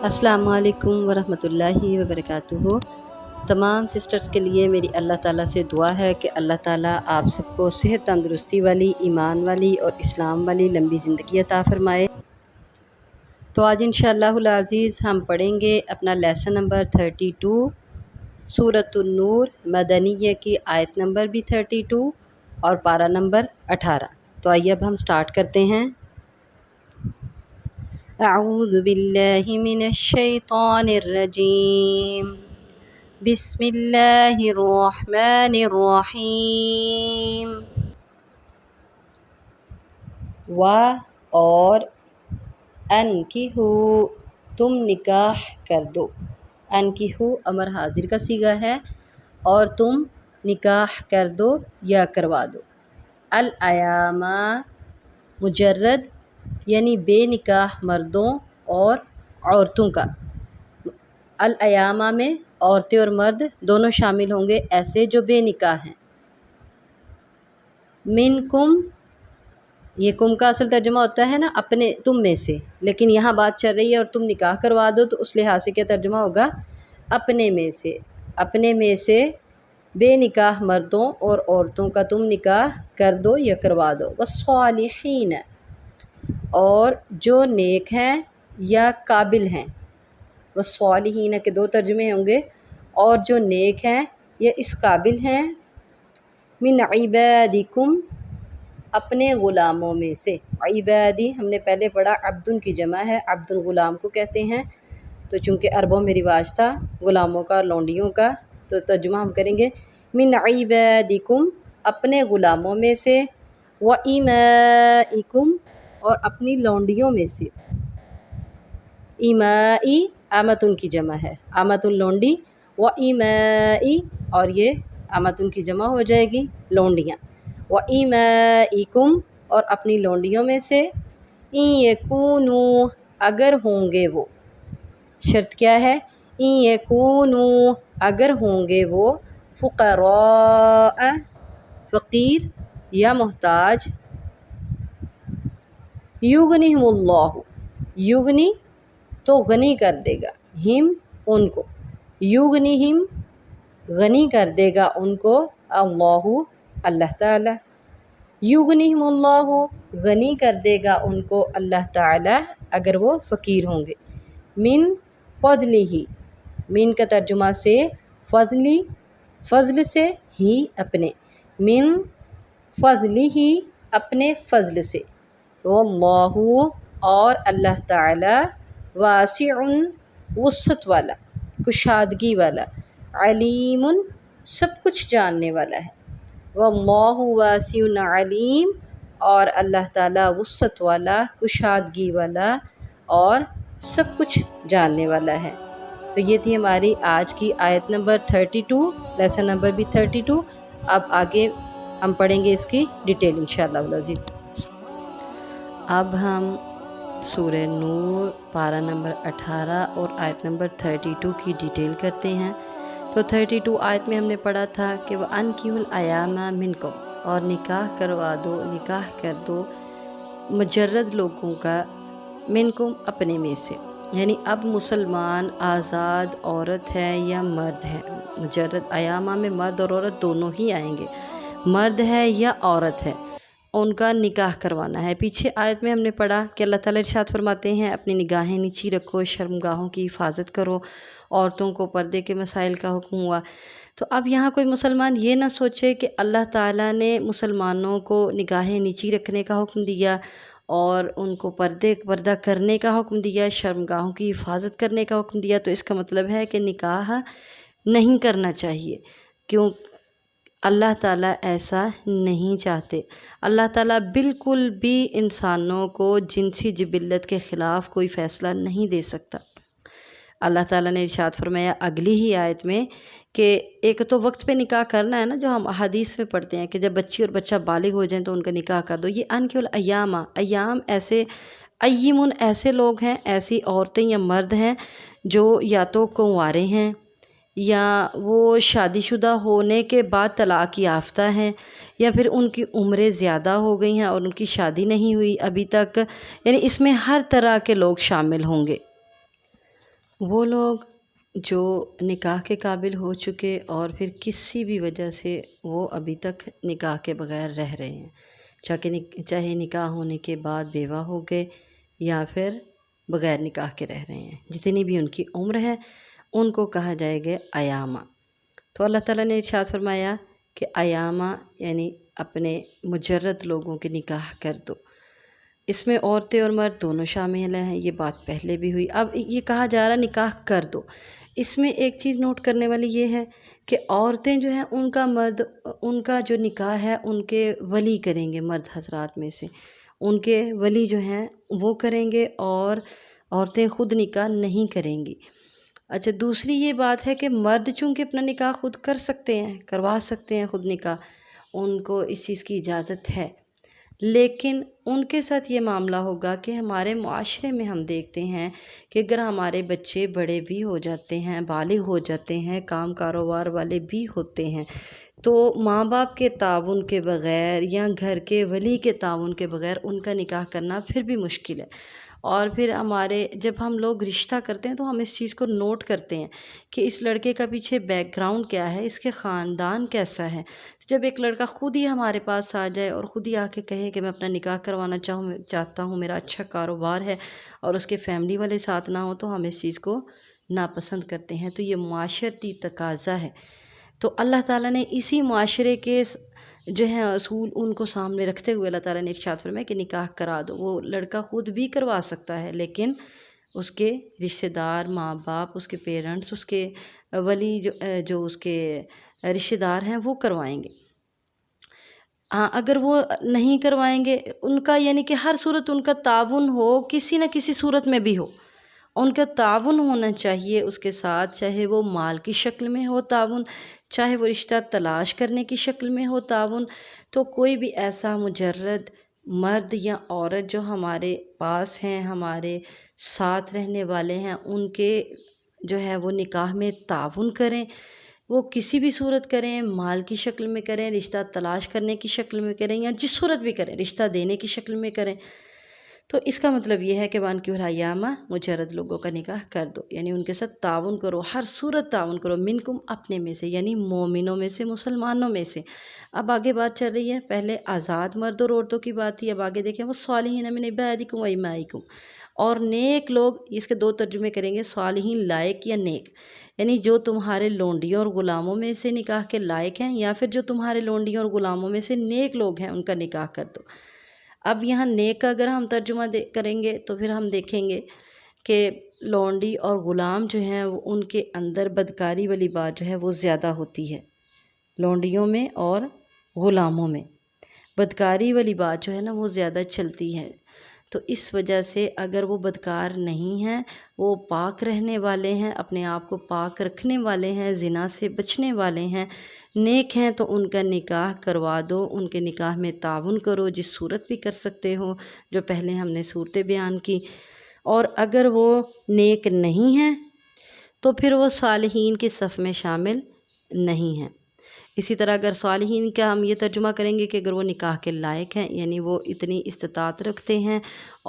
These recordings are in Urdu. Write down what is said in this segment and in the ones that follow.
السلام علیکم ورحمۃ اللہ وبرکاتہ۔ تمام سسٹرز کے لیے میری اللہ تعالیٰ سے دعا ہے کہ اللہ تعالیٰ آپ سب کو صحت تندرستی والی، ایمان والی اور اسلام والی لمبی زندگی عطا فرمائے۔ تو آج انشاءاللہ العزیز ہم پڑھیں گے اپنا لیسن نمبر 32 سورۃ النور مدنیہ کی آیت نمبر بھی 32 اور پارہ نمبر 18۔ تو آئیے اب ہم سٹارٹ کرتے ہیں۔ اعوذ باللہ من الشیطان الرجیم، بسم اللہ الرحمن الرحیم۔ اور انکحو تم نکاح کر دو۔ انکحو امر حاضر کا صیغہ ہے، اور تم نکاح کر دو یا کروا دو۔ الایام مجرد یعنی بے نکاح مردوں اور عورتوں کا۔ الایام میں عورتیں اور مرد دونوں شامل ہوں گے، ایسے جو بے نکاح ہیں۔ منکم، یہ کم کا اصل ترجمہ ہوتا ہے نا اپنے، تم میں سے، لیکن یہاں بات چل رہی ہے اور تم نکاح کروا دو، تو اس لحاظ سے کیا ترجمہ ہوگا؟ اپنے میں سے۔ اپنے میں سے بے نکاح مردوں اور عورتوں کا تم نکاح کر دو یا کروا دو۔ والصالحین، اور جو نیک ہیں یا قابل ہیں۔ والصالحین کے دو ترجمے ہوں گے، اور جو نیک ہیں یا اس قابل ہیں۔ من عبادکم، اپنے غلاموں میں سے۔ عبادی ہم نے پہلے پڑھا عبدن کی جمع ہے، عبد غلام کو کہتے ہیں، تو چونکہ عربوں میں رواج تھا غلاموں کا اور لونڈیوں کا، تو ترجمہ ہم کریں گے من عبادکم، اپنے غلاموں میں سے، وإمائکم، اور اپنی لونڈیوں میں سے۔ ایمائی امتن کی جمع ہے، امتن لونڈی، وإمائی، اور یہ امتن کی جمع ہو جائے گی لونڈیاں۔ وإمائکم، اور اپنی لونڈیوں میں سے۔ ان یکونوا، اگر ہوں گے وہ، شرط کیا ہے؟ ان یکونوا، اگر ہوں گے وہ، فقراء، فقیر یا محتاج۔ یغنیہم اللہ، یغنی تو غنی کر دے گا، ہم ان کو، یغنیہم غنی کر دے گا ان کو، اللہ اللہ تعالی، یغنیہم اللہ غنی کر دے گا ان کو اللہ تعالی اگر وہ فقیر ہوں گے۔ من فضلہ، من کا ترجمہ سے، فضلی فضل سے، ہی اپنے، من فضلہ اپنے فضل سے۔ واللہ، اور اللہ تعالی، واسع وسعت والا، کشادگی والا، علیم سب کچھ جاننے والا ہے۔ واللہ واسع علیم، اور اللہ تعالی وسعت والا، کشادگی والا اور سب کچھ جاننے والا ہے۔ تو یہ تھی ہماری آج کی آیت نمبر 32، لیسن نمبر بھی 32۔ اب آگے ہم پڑھیں گے اس کی ڈیٹیل انشاءاللہ العزیز۔ اب ہم سورہ نور پارہ نمبر 18 اور آیت نمبر 32 کی ڈیٹیل کرتے ہیں۔ تو 32 آیت میں ہم نے پڑھا تھا کہ وَأَنْكِحُوا الْأَيَامَ مِنْكُمْ، اور نکاح کروا دو، نکاح کر دو مجرد لوگوں کا، منکم اپنے میں سے، یعنی اب مسلمان آزاد عورت ہے یا مرد ہے، مجرد ایامہ میں مرد اور عورت دونوں ہی آئیں گے، مرد ہے یا عورت ہے، ان کا نکاح کروانا ہے۔ پیچھے آیت میں ہم نے پڑھا کہ اللہ تعالیٰ ارشاد فرماتے ہیں اپنی نگاہیں نیچی رکھو، شرمگاہوں کی حفاظت کرو، عورتوں کو پردے کے مسائل کا حکم ہوا۔ تو اب یہاں کوئی مسلمان یہ نہ سوچے کہ اللہ تعالیٰ نے مسلمانوں کو نگاہیں نیچی رکھنے کا حکم دیا اور ان کو پردہ کرنے کا حکم دیا، شرمگاہوں کی حفاظت کرنے کا حکم دیا، تو اس کا مطلب ہے کہ نکاح نہیں کرنا چاہیے، کیوں؟ اللہ تعالیٰ ایسا نہیں چاہتے۔ اللہ تعالیٰ بالکل بھی انسانوں کو جنسی جبلت کے خلاف کوئی فیصلہ نہیں دے سکتا۔ اللہ تعالیٰ نے ارشاد فرمایا اگلی ہی آیت میں کہ ایک تو وقت پہ نکاح کرنا ہے نا، جو ہم حدیث میں پڑھتے ہیں کہ جب بچی اور بچہ بالغ ہو جائیں تو ان کا نکاح کر دو۔ یہ انکحوا الایام، ایام ایسے، ایمن ایسے لوگ ہیں، ایسی عورتیں یا مرد ہیں جو یا تو کنوارے ہیں یا وہ شادی شدہ ہونے کے بعد طلاق یافتہ ہیں، یا پھر ان کی عمریں زیادہ ہو گئی ہیں اور ان کی شادی نہیں ہوئی ابھی تک، یعنی اس میں ہر طرح کے لوگ شامل ہوں گے۔ وہ لوگ جو نکاح کے قابل ہو چکے اور پھر کسی بھی وجہ سے وہ ابھی تک نکاح کے بغیر رہ رہے ہیں، چاہے نکاح ہونے کے بعد بیوہ ہو گئے یا پھر بغیر نکاح کے رہ رہے ہیں، جتنی بھی ان کی عمر ہے ان کو کہا جائے گا ایامہ۔ تو اللہ تعالیٰ نے ارشاد فرمایا کہ ایامہ یعنی اپنے مجرد لوگوں کے نکاح کر دو۔ اس میں عورتیں اور مرد دونوں شامل ہیں، یہ بات پہلے بھی ہوئی۔ اب یہ کہا جا رہا نکاح کر دو، اس میں ایک چیز نوٹ کرنے والی یہ ہے کہ عورتیں جو ہیں ان کا جو نکاح ہے ان کے ولی کریں گے، مرد حضرات میں سے ان کے ولی جو ہیں وہ کریں گے، اور عورتیں خود نکاح نہیں کریں گی۔ اچھا، دوسری یہ بات ہے کہ مرد چونکہ اپنا نکاح خود کر سکتے ہیں، کروا سکتے ہیں خود نکاح، ان کو اس چیز کی اجازت ہے، لیکن ان کے ساتھ یہ معاملہ ہوگا کہ ہمارے معاشرے میں ہم دیکھتے ہیں کہ اگر ہمارے بچے بڑے بھی ہو جاتے ہیں، بالغ ہو جاتے ہیں، کام کاروبار والے بھی ہوتے ہیں، تو ماں باپ کے تعاون کے بغیر یا گھر کے ولی کے تعاون کے بغیر ان کا نکاح کرنا پھر بھی مشکل ہے۔ اور پھر جب ہم لوگ رشتہ کرتے ہیں تو ہم اس چیز کو نوٹ کرتے ہیں کہ اس لڑکے کا پیچھے بیک گراؤنڈ کیا ہے، اس کے خاندان کیسا ہے۔ جب ایک لڑکا خود ہی ہمارے پاس آ جائے اور خود ہی آ کے کہے کہ میں اپنا نکاح کروانا چاہتا ہوں، میرا اچھا کاروبار ہے، اور اس کے فیملی والے ساتھ نہ ہوں، تو ہم اس چیز کو ناپسند کرتے ہیں۔ تو یہ معاشرتی تقاضا ہے۔ تو اللہ تعالیٰ نے اسی معاشرے کے جو ہیں اصول ان کو سامنے رکھتے ہوئے اللہ تعالیٰ نے ارشاد فرمایا کہ نکاح کرا دو۔ وہ لڑکا خود بھی کروا سکتا ہے، لیکن اس کے رشتہ دار، ماں باپ، اس کے پیرنٹس، اس کے ولی جو اس کے رشتہ دار ہیں وہ کروائیں گے۔ ہاں، اگر وہ نہیں کروائیں گے، ان کا یعنی کہ ہر صورت ان کا تعاون ہو، کسی نہ کسی صورت میں بھی ہو، ان کا تعاون ہونا چاہیے اس کے ساتھ، چاہے وہ مال کی شکل میں ہو تعاون، چاہے وہ رشتہ تلاش کرنے کی شکل میں ہو تعاون۔ تو کوئی بھی ایسا مجرد مرد یا عورت جو ہمارے پاس ہیں، ہمارے ساتھ رہنے والے ہیں، ان کے جو ہے وہ نکاح میں تعاون کریں، وہ کسی بھی صورت کریں، مال کی شکل میں کریں، رشتہ تلاش کرنے کی شکل میں کریں، یا جس صورت بھی کریں، رشتہ دینے کی شکل میں کریں۔ تو اس کا مطلب یہ ہے کہ وانکحوا الایام، مجرد لوگوں کا نکاح کر دو، یعنی ان کے ساتھ تعاون کرو، ہر صورت تعاون کرو، منکم اپنے میں سے، یعنی مومنوں میں سے، مسلمانوں میں سے۔ اب آگے بات چل رہی ہے، پہلے آزاد مرد اور عورتوں کی بات تھی، اب آگے دیکھیں وہ صالحین من عبادکم و امائکم، اور نیک لوگ، اس کے دو ترجمے کریں گے، صالحین لائق یا نیک، یعنی جو تمہارے لونڈیوں اور غلاموں میں سے نکاح کے لائق ہیں، یا پھر جو تمہارے لونڈیوں اور غلاموں میں سے نیک لوگ ہیں ان کا نکاح کر دو۔ اب یہاں نیک کا اگر ہم ترجمہ کریں گے تو پھر ہم دیکھیں گے کہ لونڈی اور غلام جو ہیں وہ ان کے اندر بدکاری والی بات جو ہے وہ زیادہ ہوتی ہے، لونڈیوں میں اور غلاموں میں بدکاری والی بات جو ہے نا وہ زیادہ چلتی ہے۔ تو اس وجہ سے اگر وہ بدکار نہیں ہیں، وہ پاک رہنے والے ہیں، اپنے آپ کو پاک رکھنے والے ہیں، زنا سے بچنے والے ہیں، نیک ہیں، تو ان کا نکاح کروا دو، ان کے نکاح میں تعاون کرو، جس صورت بھی کر سکتے ہو جو پہلے ہم نے صورتیں بیان کی۔ اور اگر وہ نیک نہیں ہیں تو پھر وہ صالحین کی صف میں شامل نہیں ہیں۔ اسی طرح اگر صالحین کا ہم یہ ترجمہ کریں گے کہ اگر وہ نکاح کے لائق ہیں، یعنی وہ اتنی استطاعت رکھتے ہیں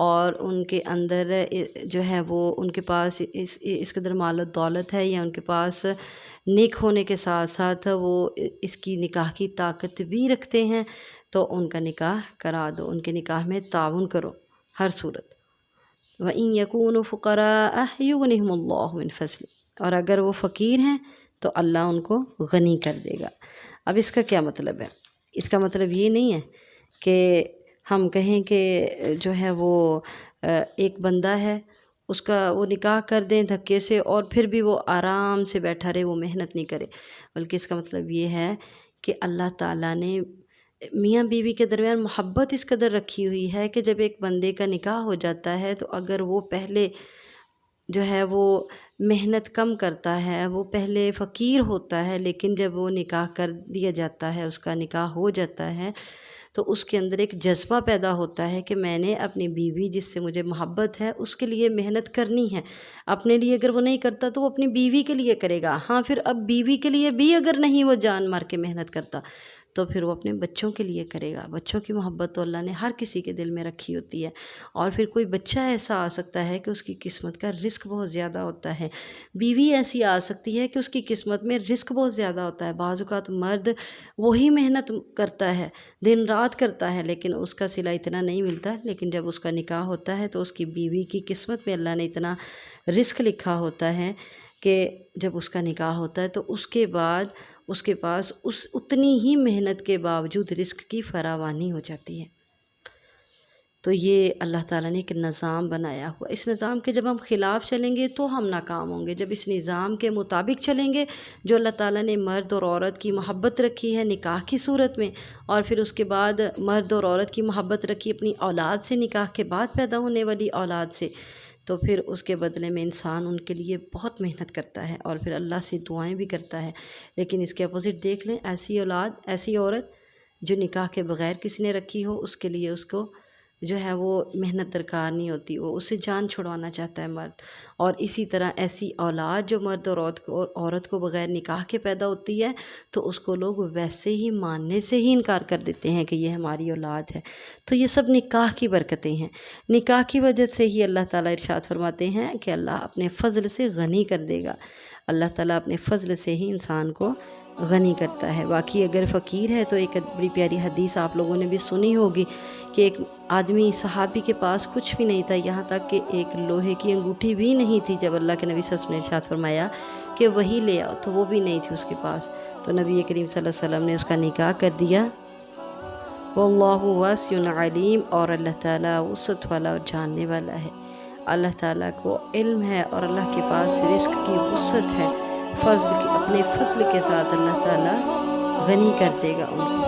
اور ان کے اندر جو ہے وہ ان کے پاس اس قدر مال و دولت ہے، یا ان کے پاس نیک ہونے کے ساتھ ساتھ وہ اس کی نکاح کی طاقت بھی رکھتے ہیں، تو ان کا نکاح کرا دو، ان کے نکاح میں تعاون کرو ہر صورت۔ وَإِن يَكُونُوا فُقَرَاءَ يُغْنِهِمُ اللَّهُ مِن فَضْلِهِ، اور اگر وہ فقیر ہیں تو اللہ ان کو غنی کر دے گا۔ اب اس کا کیا مطلب ہے؟ اس کا مطلب یہ نہیں ہے کہ ہم کہیں کہ جو ہے وہ ایک بندہ ہے، اس کا وہ نکاح کر دیں دھکے سے، اور پھر بھی وہ آرام سے بیٹھا رہے، وہ محنت نہیں کرے، بلکہ اس کا مطلب یہ ہے کہ اللہ تعالیٰ نے میاں بیوی کے درمیان محبت اس قدر رکھی ہوئی ہے کہ جب ایک بندے کا نکاح ہو جاتا ہے تو اگر وہ پہلے جو ہے وہ محنت کم کرتا ہے، وہ پہلے فقیر ہوتا ہے، لیکن جب وہ نکاح کر دیا جاتا ہے، اس کا نکاح ہو جاتا ہے، تو اس کے اندر ایک جذبہ پیدا ہوتا ہے کہ میں نے اپنی بیوی جس سے مجھے محبت ہے اس کے لیے محنت کرنی ہے۔ اپنے لیے اگر وہ نہیں کرتا تو وہ اپنی بیوی کے لیے کرے گا، ہاں پھر اب بیوی کے لیے بھی اگر نہیں وہ جان مار کے محنت کرتا تو پھر وہ اپنے بچوں کے لیے کرے گا۔ بچوں کی محبت تو اللہ نے ہر کسی کے دل میں رکھی ہوتی ہے، اور پھر کوئی بچہ ایسا آ سکتا ہے کہ اس کی قسمت کا رزق بہت زیادہ ہوتا ہے، بیوی ایسی آ سکتی ہے کہ اس کی قسمت میں رزق بہت زیادہ ہوتا ہے۔ بعض اوقات مرد وہی محنت کرتا ہے، دن رات کرتا ہے، لیکن اس کا صلہ اتنا نہیں ملتا، لیکن جب اس کا نکاح ہوتا ہے تو اس کی بیوی کی قسمت میں اللہ نے اتنا رزق لکھا ہوتا ہے کہ جب اس کا نکاح ہوتا ہے تو اس کے بعد اس کے پاس اتنی ہی محنت کے باوجود رزق کی فراوانی ہو جاتی ہے۔ تو یہ اللہ تعالیٰ نے ایک نظام بنایا ہوا، اس نظام کے جب ہم خلاف چلیں گے تو ہم ناکام ہوں گے۔ جب اس نظام کے مطابق چلیں گے، جو اللہ تعالیٰ نے مرد اور عورت کی محبت رکھی ہے نکاح کی صورت میں، اور پھر اس کے بعد مرد اور عورت کی محبت رکھی اپنی اولاد سے، نکاح کے بعد پیدا ہونے والی اولاد سے، تو پھر اس کے بدلے میں انسان ان کے لیے بہت محنت کرتا ہے اور پھر اللہ سے دعائیں بھی کرتا ہے۔ لیکن اس کے اپوزٹ دیکھ لیں، ایسی اولاد، ایسی عورت جو نکاح کے بغیر کسی نے رکھی ہو، اس کے لیے اس کو جو ہے وہ محنت درکار نہیں ہوتی، وہ اسے جان چھڑوانا چاہتا ہے مرد۔ اور اسی طرح ایسی اولاد جو مرد اور عورت کو بغیر نکاح کے پیدا ہوتی ہے، تو اس کو لوگ ویسے ہی ماننے سے ہی انکار کر دیتے ہیں کہ یہ ہماری اولاد ہے۔ تو یہ سب نکاح کی برکتیں ہیں، نکاح کی وجہ سے ہی اللہ تعالیٰ ارشاد فرماتے ہیں کہ اللہ اپنے فضل سے غنی کر دے گا۔ اللہ تعالیٰ اپنے فضل سے ہی انسان کو غنی کرتا ہے۔ باقی اگر فقیر ہے تو ایک بڑی پیاری حدیث آپ لوگوں نے بھی سنی ہوگی کہ ایک آدمی صحابی کے پاس کچھ بھی نہیں تھا، یہاں تک کہ ایک لوہے کی انگوٹھی بھی نہیں تھی۔ جب اللہ کے نبی صلی اللہ علیہ وسلم نے ارشاد فرمایا کہ وہی لے آؤ، تو وہ بھی نہیں تھی اس کے پاس، تو نبی کریم صلی اللہ علیہ وسلم نے اس کا نکاح کر دیا۔ واللہ واسع علیم، اور اللہ تعالیٰ وسعت والا اور جاننے والا ہے۔ اللہ تعالیٰ کو علم ہے اور اللہ کے پاس رزق کی وسعت ہے، اپنے فضل کے ساتھ اللہ تعالیٰ غنی کر دے گا ان کو۔